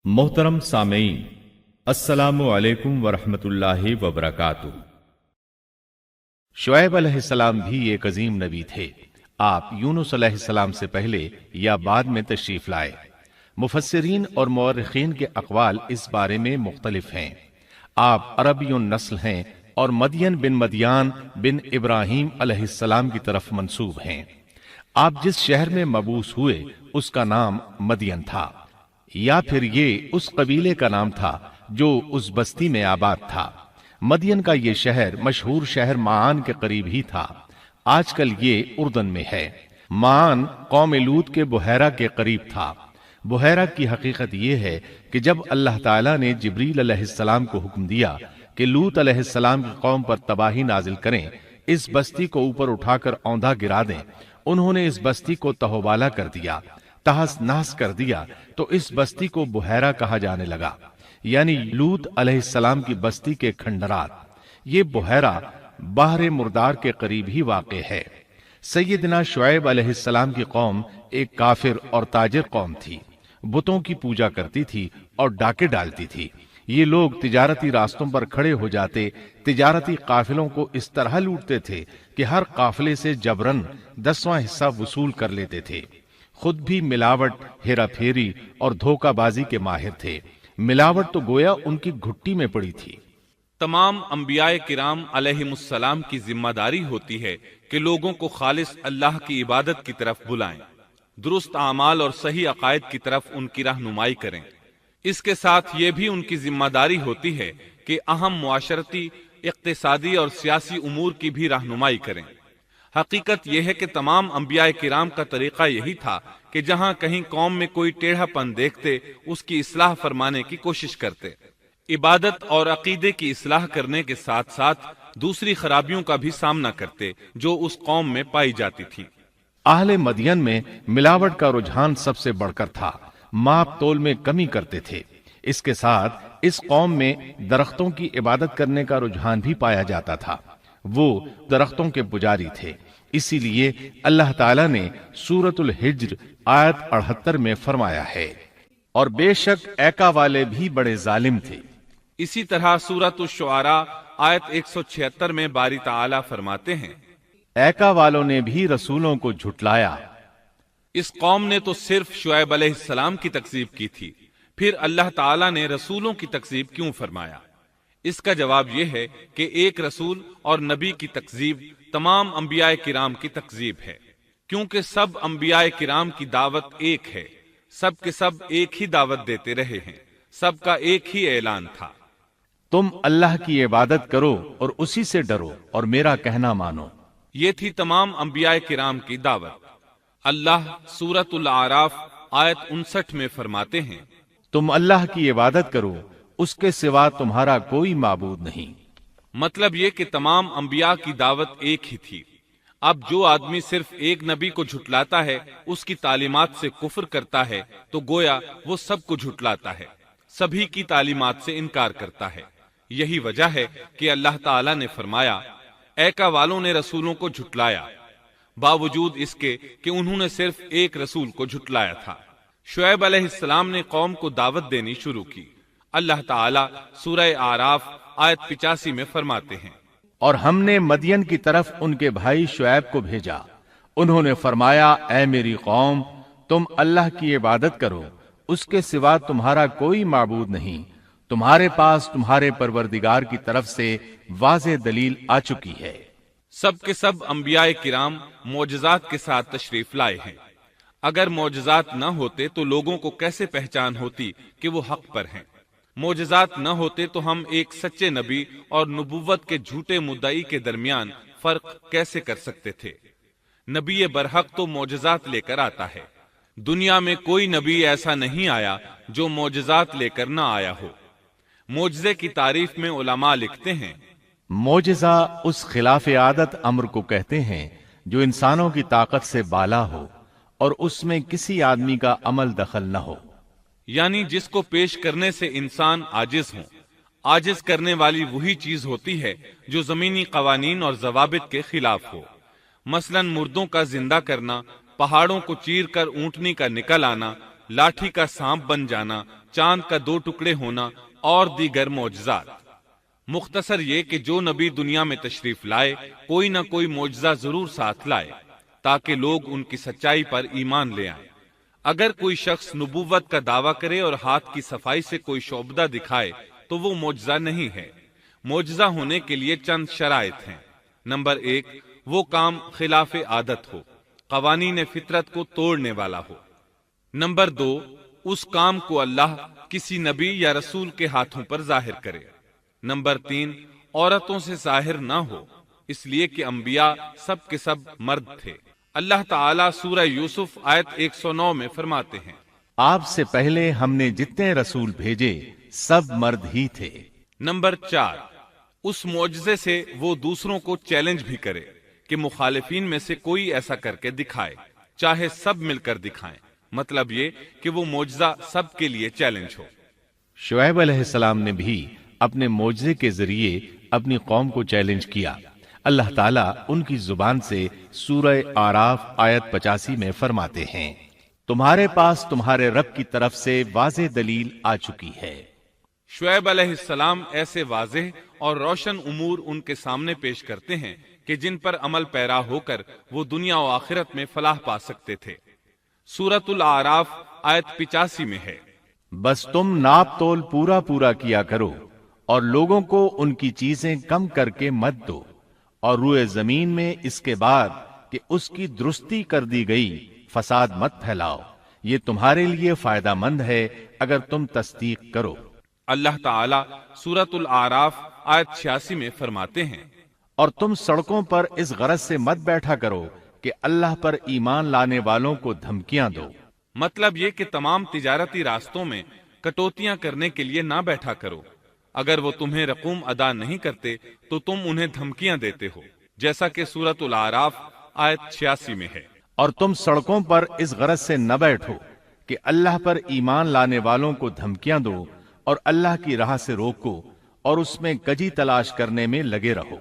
मोहतरम सामीन, अस्सलामु अलैकुम वरहमत उल्लाह वबरकातुह। शुएब अलैहिस्सलाम भी एक अजीम नबी थे। आप यूनुस अलैहिस्सलाम से पहले या बाद में तशरीफ लाए। मुफस्सिरीन और मुअर्रिखीन के अक़वाल इस बारे में मुख्तलिफ हैं। आप अरबियुन नस्ल हैं और मदियन बिन मदियान बिन इब्राहीम अलैहिस्सलाम की तरफ मंसूब हैं। आप जिस शहर में मबूस हुए उसका नाम मदियन था, या फिर ये उस कबीले का नाम था जो उस बस्ती में आबाद था। मदियन का ये शहर मशहूर शहर माआन के करीब ही था। आजकल ये उर्दन में है। माआन कौम लूत के बुहैरा के करीब था। बुहैरा की हकीकत ये है कि जब अल्लाह ताला ने जिब्रील अलैहिस्सलाम को हुक्म दिया कि लूत अलैहिस्सलाम की कौम पर तबाही नाजिल करें, इस बस्ती को ऊपर उठाकर औंधा गिरा दें, उन्होंने इस बस्ती को तहोबाला कर दिया, तहस नहस कर दिया, तो इस बस्ती को बुहैरा कहा जाने लगा, यानी लूत अलैहिस्सलाम की बस्ती के खंडरात। ये बुहैरा बाहर मुर्दार के करीब ही वाक़े है। सैयदना शुएब अलैहिस्सलाम की कौम एक काफिर और ताजिर कौम थी। बुतों की पूजा करती थी और डाके डालती थी। ये लोग तिजारती रास्तों पर खड़े हो जाते, तिजारती काफिलों को इस तरह लूटते थे कि हर काफिले से जबरन 10वां हिस्सा वसूल कर लेते थे। खुद भी मिलावट, हेरा फेरी और धोखाबाजी के माहिर थे। मिलावट तो गोया उनकी घुट्टी में पड़ी थी। तमाम अंबियाए किराम अलैहिमुस्सलाम की जिम्मेदारी होती है कि लोगों को खालिस अल्लाह की इबादत की तरफ बुलाएं, दुरुस्त आमाल और सही अकायद की तरफ उनकी रहनुमाई करें। इसके साथ ये भी उनकी जिम्मेदारी होती है कि अहम मुआशरती, इक्तिसादी और सियासी उमूर की भी रहनुमाई करें। हकीकत यह है कि तमाम अंबियाए किराम का तरीका यही था कि जहां कहीं कौम में कोई टेढ़ापन देखते उसकी इस्लाह फरमाने की कोशिश करते। इबादत और अकीदे की इस्लाह करने के साथ साथ दूसरी खराबियों का भी सामना करते जो उस कौम में पाई जाती थी। आहले मदियन में मिलावट का रुझान सबसे बढ़कर था। माप तोल में कमी करते थे। इसके साथ इस कौम में दरख्तों की इबादत करने का रुझान भी पाया जाता था। वो दरख्तों के पुजारी थे। इसीलिए अल्लाह ताला ने सूरतुल हिज्र आयत 78 में फरमाया है, और बेशक ऐका वाले भी बड़े जालिम थे। इसी तरह सूरतुश शुआरा आयत 176 में बारी ताला फरमाते हैं, ऐका वालों ने भी रसूलों को झुटलाया। इस कौम ने तो सिर्फ शुएब अलैहिस्सलाम की तकज़ीब की थी, फिर अल्लाह ताला ने रसूलों की तकज़ीब क्यों फरमाया? इसका जवाब यह है कि एक रसूल और नबी की तकज़ीब तमाम अंबियाए किराम की तकज़ीब है, क्योंकि सब अंबियाए किराम की दावत एक है। सब के सब एक ही दावत देते रहे हैं, सबका एक ही ऐलान था, तुम अल्लाह की इबादत करो और उसी से डरो और मेरा कहना मानो। ये थी तमाम अंबियाए किराम की दावत। अल्लाह सूरतुल आराफ आयत 59 में फरमाते हैं, तुम अल्लाह की इबादत करो, उसके सिवा तुम्हारा कोई माबूद नहीं। मतलब ये कि तमाम अंबिया की दावत एक ही थी। अब जो आदमी सिर्फ एक नबी को झुटलाता है, उसकी तालीमात से कुफ्र करता है, तो गोया वो सबको झुटलाता है, सभी की तालीमात से इनकार करता है। यही वजह है कि अल्लाह ताला ने फरमाया, ऐका वालों ने रसूलों को झुटलाया, बावजूद इसके कि उन्होंने सिर्फ एक रसूल को झुटलाया था। शुएब अलैहिस्सलाम ने कौम को दावत देनी शुरू की। अल्लाह ताला सूरह आराफ आयत 85 में फरमाते हैं, और हमने मदियन की तरफ उनके भाई शुएब को भेजा। उन्होंने फरमाया, ऐ मेरी कौम, तुम अल्लाह की इबादत करो, उसके सिवा तुम्हारा कोई माबूद नहीं। तुम्हारे पास तुम्हारे परवरदिगार की तरफ से वाज़ेह दलील आ चुकी है। सब के सब अंबियाए किराम मोजज़ात के साथ तशरीफ लाए हैं। अगर मोजज़ात न होते तो लोगों को कैसे पहचान होती कि वो हक पर हैं? मोजज़ात न होते तो हम एक सच्चे नबी और नबुव्वत के झूठे मुद्दई के दरमियान फर्क कैसे कर सकते थे? नबी बरहक तो मोजज़ात लेकर आता है। दुनिया में कोई नबी ऐसा नहीं आया जो मोजज़ात लेकर न आया हो। मोजज़े की तारीफ में उलमा लिखते हैं, मोजज़ा उस खिलाफ आदत अम्र को कहते हैं जो इंसानों की ताकत से बाला हो और उसमें किसी आदमी का अमल दखल न हो, यानी जिसको पेश करने से इंसान आजिज हो। आजिज करने वाली वही चीज होती है जो जमीनी कवानीन और जवाबित के खिलाफ हो। मसलन मुर्दों का जिंदा करना, पहाड़ों को चीर कर ऊंटनी का निकल आना, लाठी का सांप बन जाना, चांद का 2 टुकड़े होना और दीगर मौजज़ात। मुख्तसर ये कि जो नबी दुनिया में तशरीफ लाए कोई ना कोई मौजज़ा जरूर साथ लाए ताकि लोग उनकी सच्चाई पर ईमान ले आए। अगर कोई शख्स नबूवत का दावा करे और हाथ की सफाई से कोई शोबदा दिखाए तो वो मौजज़ा नहीं है। मौजज़ा होने के लिए चंद शराइत हैं। नंबर 1, वो काम खिलाफ आदत हो, कवानीन फितरत को तोड़ने वाला हो। नंबर 2, उस काम को अल्लाह किसी नबी या रसूल के हाथों पर जाहिर करे। नंबर 3, औरतों से जाहिर ना हो, इसलिए कि अंबिया सब के सब मर्द थे। अल्लाह ताला सूरह यूसुफ आयत 109 में फरमाते हैं, आपसे पहले हमने जितने रसूल भेजे सब मर्द ही थे। नंबर 4, उस मौजज़े से वो दूसरों को चैलेंज भी करे कि मुखालिफिन में से कोई ऐसा करके दिखाए, चाहे सब मिलकर दिखाएं। मतलब ये कि वो मौजज़ा सब के लिए चैलेंज हो। शुएब अलैहिस्सलाम ने भी अपने मौजज़े के जरिए अपनी कौम को चैलेंज किया। अल्लाह ताला उनकी जुबान से सूरह आराफ आयत 85 में फरमाते हैं, तुम्हारे पास तुम्हारे रब की तरफ से वाज़ेह दलील आ चुकी है। शुएब अलैहिस्सलाम ऐसे वाज़ेह और रोशन उमूर उनके सामने पेश करते हैं कि जिन पर अमल पैरा होकर वो दुनिया और आखिरत में फलाह पा सकते थे। सूरतुल आराफ आयत 85 में है, बस तुम नाप तोल पूरा पूरा किया करो और लोगों को उनकी चीजें कम करके मत दो, और रुए जमीन में इसके बाद कि उसकी दुरुस्ती कर दी गई फसाद मत फैलाओ। ये तुम्हारे लिए फायदा मंद है अगर तुम तस्दीक करो। अल्लाह ताला सूरतुल आराफ आयत 86 में फरमाते हैं, और तुम सड़कों पर इस गरज से मत बैठा करो कि अल्लाह पर ईमान लाने वालों को धमकियां दो। मतलब ये कि तमाम तिजारती रास्तों में कटौतियां करने के लिए ना बैठा करो। अगर वो तुम्हें रकूम अदा नहीं करते तो तुम उन्हें धमकियां देते हो, जैसा कि सूरतुल आराफ आयत 86 में है। और तुम सड़कों पर इस गरज से न बैठो कि अल्लाह पर ईमान लाने वालों को धमकियां दो और अल्लाह की राह से रोको और उसमें कजी तलाश करने में लगे रहो।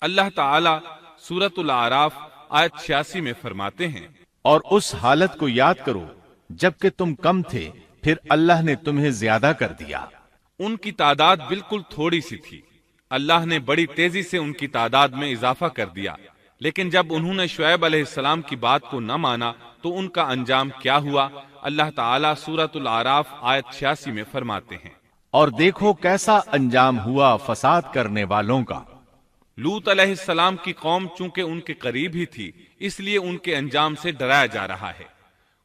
अल्लाह ताला सूरतुल आराफ आयत 86 में फरमाते हैं, और उस हालत को याद करो जबकि तुम कम थे, फिर अल्लाह ने तुम्हें ज्यादा कर दिया। उनकी तादाद बिल्कुल थोड़ी सी थी, अल्लाह ने बड़ी तेजी से उनकी तादाद में इजाफा कर दिया। लेकिन जब उन्होंने शुएब अलैहिस्सलाम की बात को न माना तो उनका अंजाम क्या हुआ? अल्लाह ताला सूरतुल आराफ आयत 86 में फरमाते हैं, और देखो कैसा अंजाम हुआ फसाद करने वालों का। लूत अलैहिस्सलाम की कौम चूंकि उनके करीब ही थी, इसलिए उनके अंजाम से डराया जा रहा है।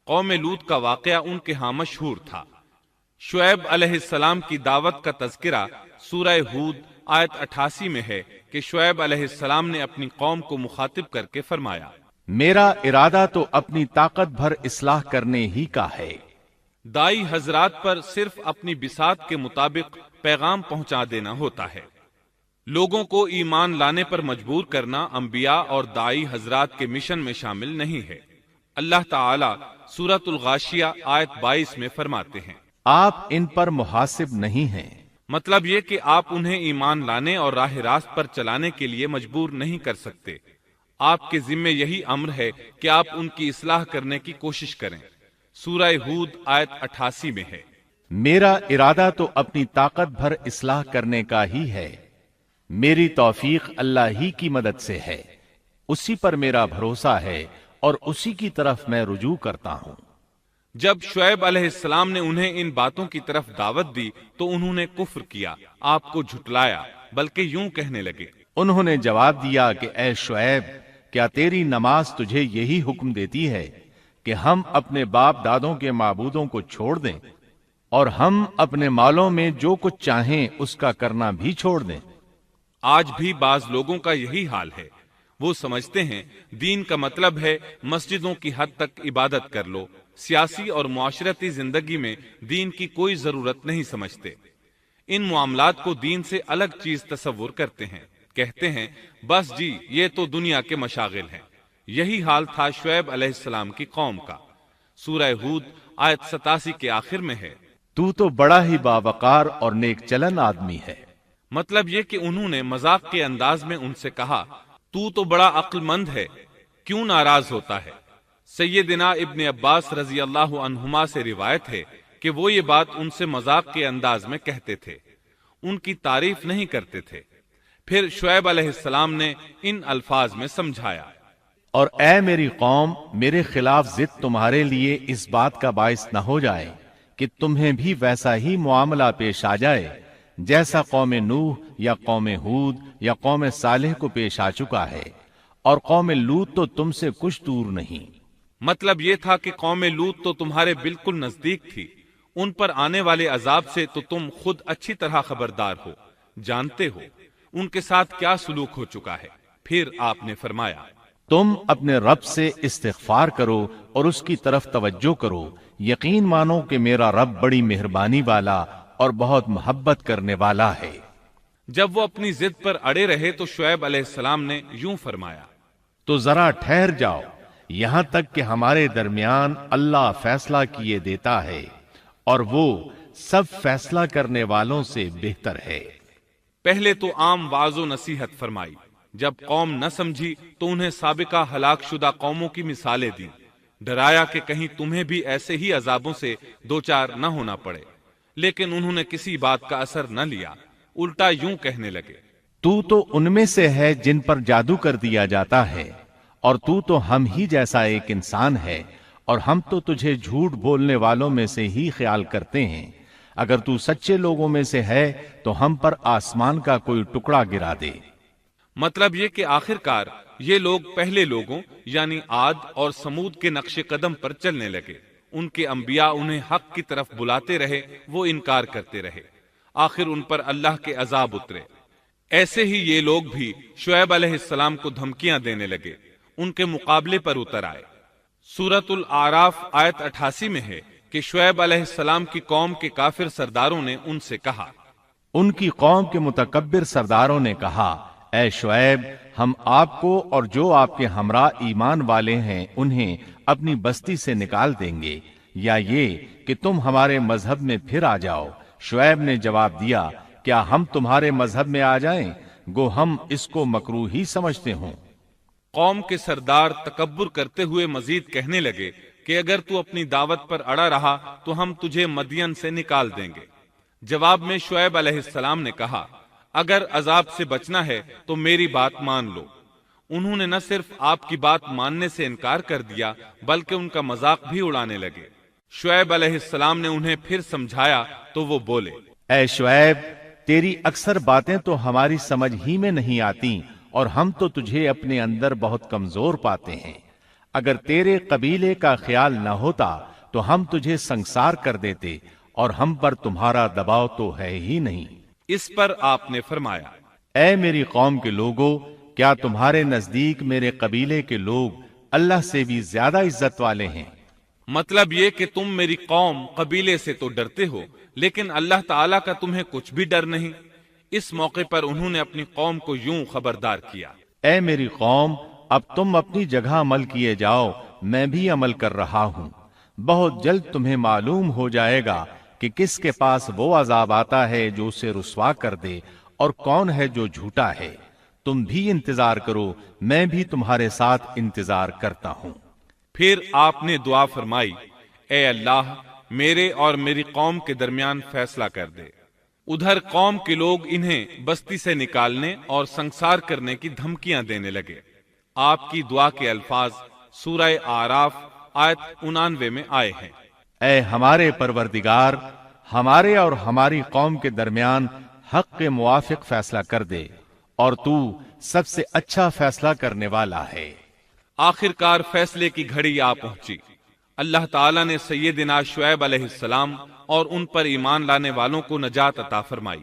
कौम लूत का वाकया उनके यहाँ मशहूर था। शुएब अलैहिस्सलाम की दावत का तज़किरा सूरह हूद आयत 88 में है कि शुएब अलैहिस्सलाम ने अपनी कौम को मुखातिब करके फरमाया, मेरा इरादा तो अपनी ताकत भर इस्लाह करने ही का है। दाई हजरात पर सिर्फ अपनी बिसात के मुताबिक पैगाम पहुंचा देना होता है। लोगों को ईमान लाने पर मजबूर करना अंबिया और दाई हजरात के मिशन में शामिल नहीं है। अल्लाह ताला सूरतुल गाशिया आयत 22 में फरमाते हैं, आप इन पर मुहासिब नहीं हैं। मतलब ये कि आप उन्हें ईमान लाने और राह रास्त पर चलाने के लिए मजबूर नहीं कर सकते। आपके जिम्मे यही अम्र है कि आप उनकी इस्लाह करने की कोशिश करें। सूरह हूद आयत 88 में है, मेरा इरादा तो अपनी ताकत भर इस्लाह करने का ही है। मेरी तौफीक अल्लाह ही की मदद से है, उसी पर मेरा भरोसा है और उसी की तरफ मैं रुजू करता हूं। जब शुएब अलैहिस्सलाम ने उन्हें इन बातों की तरफ दावत दी तो उन्होंने कुफ्र किया, आपको झुटलाया, बल्कि यूं कहने लगे, उन्होंने जवाब दिया कि ऐ शुएब, क्या तेरी नमाज तुझे यही हुक्म देती है कि हम अपने बाप दादों के माबूदों को छोड़ दें और हम अपने मालों में जो कुछ चाहें उसका करना भी छोड़ दें? आज भी बाज लोगों का यही हाल है। वो समझते हैं दीन का मतलब है मस्जिदों की हद तक इबादत कर लो। सियासी और मुआशरती जिंदगी में दीन की कोई जरूरत नहीं समझते। इन मामलात को दीन से अलग चीज तस्वुर करते हैं। कहते हैं बस जी ये तो दुनिया के मशागिल हैं। यही हाल था शुएब अलैहिस्सलाम की कौम का। सूरह हूद आयत 87 के आखिर में है, तू तो बड़ा ही बावकार और नेक चलन आदमी है। मतलब ये कि उन्होंने मजाक के अंदाज में उनसे कहा, तू तो बड़ा अक्लमंद है, क्यों नाराज होता है? سیدنا ابن عباس رضی اللہ عنہما سے روایت ہے کہ وہ یہ بات ان سے مذاق کے انداز میں کہتے تھے، ان کی تعریف نہیں کرتے تھے۔ پھر شعیب علیہ السلام نے ان الفاظ میں سمجھایا، اور اے میری قوم، میرے خلاف ضد تمہارے لیے اس بات کا باعث نہ ہو جائے کہ تمہیں بھی ویسا ہی معاملہ پیش آ جائے جیسا قوم نوح یا قوم ہود یا قوم صالح کو پیش آ چکا ہے، اور قوم لوط تو تم سے کچھ دور نہیں۔ مطلب یہ تھا کہ قوم لوط تو تمہارے بالکل نزدیک تھی، ان پر آنے والے عذاب سے تو تم خود اچھی طرح خبردار ہو، جانتے ہو ان کے ساتھ کیا سلوک ہو چکا ہے۔ پھر آپ نے فرمایا، تم اپنے رب سے استغفار کرو اور اس کی طرف توجہ کرو، یقین مانو کہ میرا رب بڑی مہربانی والا اور بہت محبت کرنے والا ہے۔ جب وہ اپنی ضد پر اڑے رہے تو شعیب علیہ السلام نے یوں فرمایا، تو ذرا ٹھہر جاؤ یہاں تک کہ ہمارے درمیان اللہ فیصلہ کیے دیتا ہے، اور وہ سب فیصلہ کرنے والوں سے بہتر ہے۔ پہلے تو عام وعظ و نصیحت فرمائی، جب قوم نہ سمجھی تو انہیں سابقہ ہلاک شدہ قوموں کی مثالیں دیں، ڈرایا کہ کہیں تمہیں بھی ایسے ہی عذابوں سے دوچار نہ ہونا پڑے، لیکن انہوں نے کسی بات کا اثر نہ لیا، الٹا یوں کہنے لگے، تو ان میں سے ہے جن پر جادو کر دیا جاتا ہے، اور تو ہم ہی جیسا ایک انسان ہے، اور ہم تو تجھے جھوٹ بولنے والوں میں سے ہی خیال کرتے ہیں۔ اگر تو سچے لوگوں میں سے ہے تو ہم پر آسمان کا کوئی ٹکڑا گرا دے۔ مطلب یہ کہ آخرکار یہ لوگ پہلے لوگوں یعنی عاد اور سمود کے نقش قدم پر چلنے لگے، ان کے انبیاء انہیں حق کی طرف بلاتے رہے، وہ انکار کرتے رہے، آخر ان پر اللہ کے عذاب اترے۔ ایسے ہی یہ لوگ بھی شعیب علیہ السلام کو دھمکیاں دینے لگے، ان کے مقابلے پر اتر آئے۔ سورۃ الاعراف آیت 88 میں ہے کہ شعیب علیہ السلام کی قوم کے کافر سرداروں نے ان سے کہا، ان کی قوم کے متکبر سرداروں نے کہا، اے شعیب، ہم آپ کو اور جو آپ کے ہمراہ ایمان والے ہیں انہیں اپنی بستی سے نکال دیں گے، یا یہ کہ تم ہمارے مذہب میں پھر آ جاؤ۔ شعیب نے جواب دیا، کیا ہم تمہارے مذہب میں آ جائیں؟ گو ہم اس کو مکروہ ہی سمجھتے ہوں۔ قوم کے سردار تکبر کرتے ہوئے مزید کہنے لگے کہ اگر تو اپنی دعوت پر اڑا رہا تو ہم تجھے مدین سے نکال دیں گے۔ جواب میں شعیب علیہ السلام نے کہا، اگر عذاب سے بچنا ہے تو میری بات مان لو۔ انہوں نے نہ صرف آپ کی بات ماننے سے انکار کر دیا بلکہ ان کا مذاق بھی اڑانے لگے۔ شعیب علیہ السلام نے انہیں پھر سمجھایا تو وہ بولے، اے شعیب، تیری اکثر باتیں تو ہماری سمجھ ہی میں نہیں آتی، اور ہم تو تجھے اپنے اندر بہت کمزور پاتے ہیں۔ اگر تیرے قبیلے کا خیال نہ ہوتا تو ہم تجھے سنسار کر دیتے، اور ہم پر تمہارا دباؤ تو ہے ہی نہیں۔ اس پر آپ نے فرمایا، اے میری قوم کے لوگوں، کیا تمہارے نزدیک میرے قبیلے کے لوگ اللہ سے بھی زیادہ عزت والے ہیں؟ مطلب یہ کہ تم میری قوم قبیلے سے تو ڈرتے ہو لیکن اللہ تعالیٰ کا تمہیں کچھ بھی ڈر نہیں۔ اس موقع پر انہوں نے اپنی قوم کو یوں خبردار کیا، اے میری قوم، اب تم اپنی جگہ عمل کیے جاؤ، میں بھی عمل کر رہا ہوں۔ بہت جلد تمہیں معلوم ہو جائے گا کہ کس کے پاس وہ عذاب آتا ہے جو اسے رسوا کر دے، اور کون ہے جو جھوٹا ہے۔ تم بھی انتظار کرو، میں بھی تمہارے ساتھ انتظار کرتا ہوں۔ پھر آپ نے دعا فرمائی، اے اللہ، میرے اور میری قوم کے درمیان فیصلہ کر دے۔ ادھر قوم کے لوگ انہیں بستی سے نکالنے اور سنسار کرنے کی دھمکیاں دینے لگے۔ آپ کی دعا کے الفاظ سورہ اعراف آیت 99 میں آئے ہیں، اے ہمارے پروردگار، ہمارے اور ہماری قوم کے درمیان حق کے موافق فیصلہ کر دے، اور تو سب سے اچھا فیصلہ کرنے والا ہے۔ آخرکار فیصلے کی گھڑی آ پہنچی۔ اللہ تعالیٰ نے سیدنا شعیب علیہ السلام اور ان پر ایمان لانے والوں کو نجات عطا فرمائی،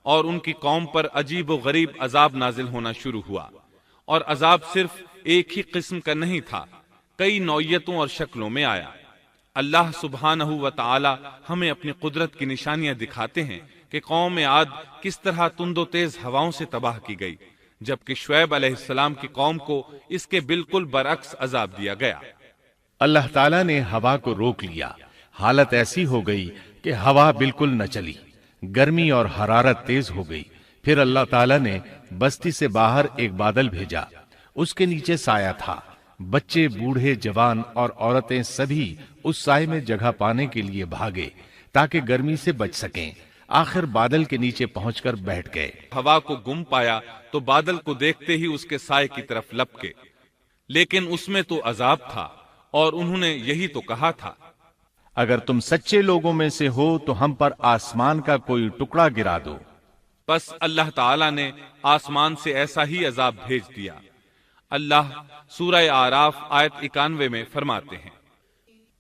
اور ان کی قوم پر عجیب و غریب عذاب نازل ہونا شروع ہوا، اور عذاب صرف ایک ہی قسم کا نہیں تھا، کئی نوعیتوں اور شکلوں میں آیا۔ اللہ سبحانہ و تعالی ہمیں اپنی قدرت کی نشانیاں دکھاتے ہیں کہ قوم عاد کس طرح تند و تیز ہواؤں سے تباہ کی گئی، جبکہ شعیب علیہ السلام کی قوم کو اس کے بالکل برعکس عذاب دیا گیا۔ اللہ تعالیٰ نے ہوا کو روک لیا، حالت ایسی ہو گئی کہ ہوا بالکل نہ چلی، گرمی اور حرارت تیز ہو گئی۔ پھر اللہ تعالیٰ نے بستی سے باہر ایک بادل بھیجا، اس کے نیچے سایہ تھا، بچے بوڑھے جوان اور عورتیں سبھی اس سائے میں جگہ پانے کے لیے بھاگے تاکہ گرمی سے بچ سکیں۔ آخر بادل کے نیچے پہنچ کر بیٹھ گئے۔ ہوا کو گم پایا تو بادل کو دیکھتے ہی اس کے سائے کی طرف لپکے، لیکن اس میں تو عذاب تھا اور انہوں نے یہی تو کہا تھا، اگر تم سچے لوگوں میں سے ہو تو ہم پر آسمان کا کوئی ٹکڑا گرا دو۔ بس اللہ تعالی نے آسمان سے ایسا ہی عذاب بھیج دیا۔ اللہ سورہ آراف آیت 91 میں فرماتے ہیں،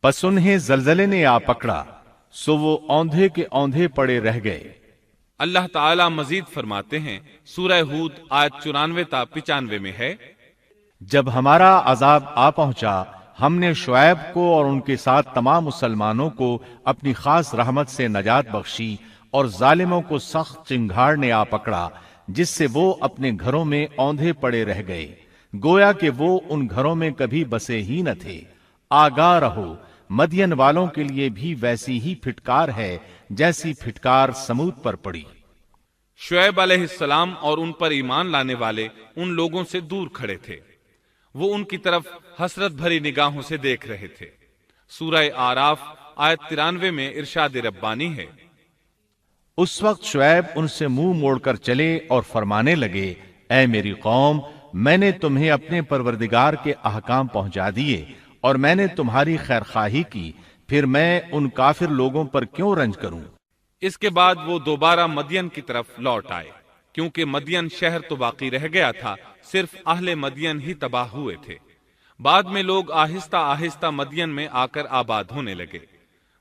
پس انہیں زلزلے نے آ پکڑا، سو وہ اوندھے کے اوندھے پڑے رہ گئے۔ اللہ تعالی مزید فرماتے ہیں، سورہ ہود آیت 94 تا 95 میں ہے، جب ہمارا عذاب آ پہنچا ہم نے شعیب کو اور ان کے ساتھ تمام مسلمانوں کو اپنی خاص رحمت سے نجات بخشی، اور ظالموں کو سخت چنگھاڑ نے آ پکڑا جس سے وہ اپنے گھروں میں اوندھے پڑے رہ گئے، گویا کہ وہ ان گھروں میں کبھی بسے ہی نہ تھے۔ آگاہ رہو، مدین والوں کے لیے بھی ویسی ہی پھٹکار ہے جیسی پھٹکار سمود پر پڑی۔ شعیب علیہ السلام اور ان پر ایمان لانے والے ان لوگوں سے دور کھڑے تھے، وہ ان کی طرف حسرت بھری نگاہوں سے دیکھ رہے تھے۔ سورہ آراف آیت 93 میں ارشاد ربانی ہے، اس وقت شعیب ان سے منہ موڑ کر چلے اور فرمانے لگے، اے میری قوم، میں نے تمہیں اپنے پروردگار کے احکام پہنچا دیے اور میں نے تمہاری خیرخواہی کی، پھر میں ان کافر لوگوں پر کیوں رنج کروں؟ اس کے بعد وہ دوبارہ مدین کی طرف لوٹ آئے، کیونکہ مدین شہر تو باقی رہ گیا تھا، صرف اہل مدین ہی تباہ ہوئے تھے۔ بعد میں لوگ آہستہ آہستہ مدین میں آ کر آباد ہونے لگے۔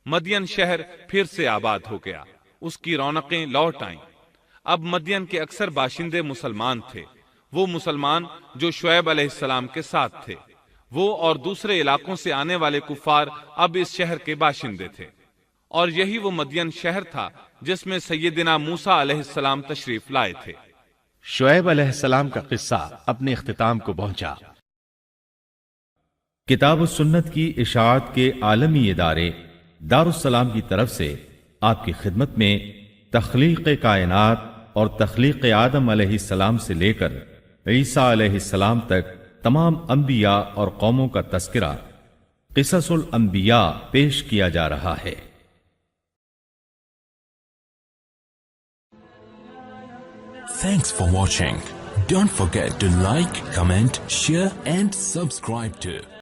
مدین شہر پھر سے آباد ہو گیا، اس کی رونقیں لوٹ آئیں۔ اب مدین کے اکثر باشندے مسلمان تھے، وہ مسلمان جو شعیب علیہ السلام کے ساتھ تھے۔ وہ اور دوسرے علاقوں سے آنے والے کفار اب اس شہر کے باشندے تھے، اور یہی وہ مدین شہر تھا جس میں سیدنا موسیٰ علیہ السلام تشریف لائے تھے۔ شعیب علیہ السلام کا قصہ اپنے اختتام کو پہنچا۔ کتاب و سنت کی اشاعت کے عالمی ادارے دارالسلام کی طرف سے آپ کی خدمت میں تخلیق کائنات اور تخلیق آدم علیہ السلام سے لے کر عیسیٰ علیہ السلام تک تمام انبیاء اور قوموں کا تذکرہ قصص الانبیاء پیش کیا جا رہا ہے۔ Thanks for watching. Don't forget to like, comment, share and subscribe to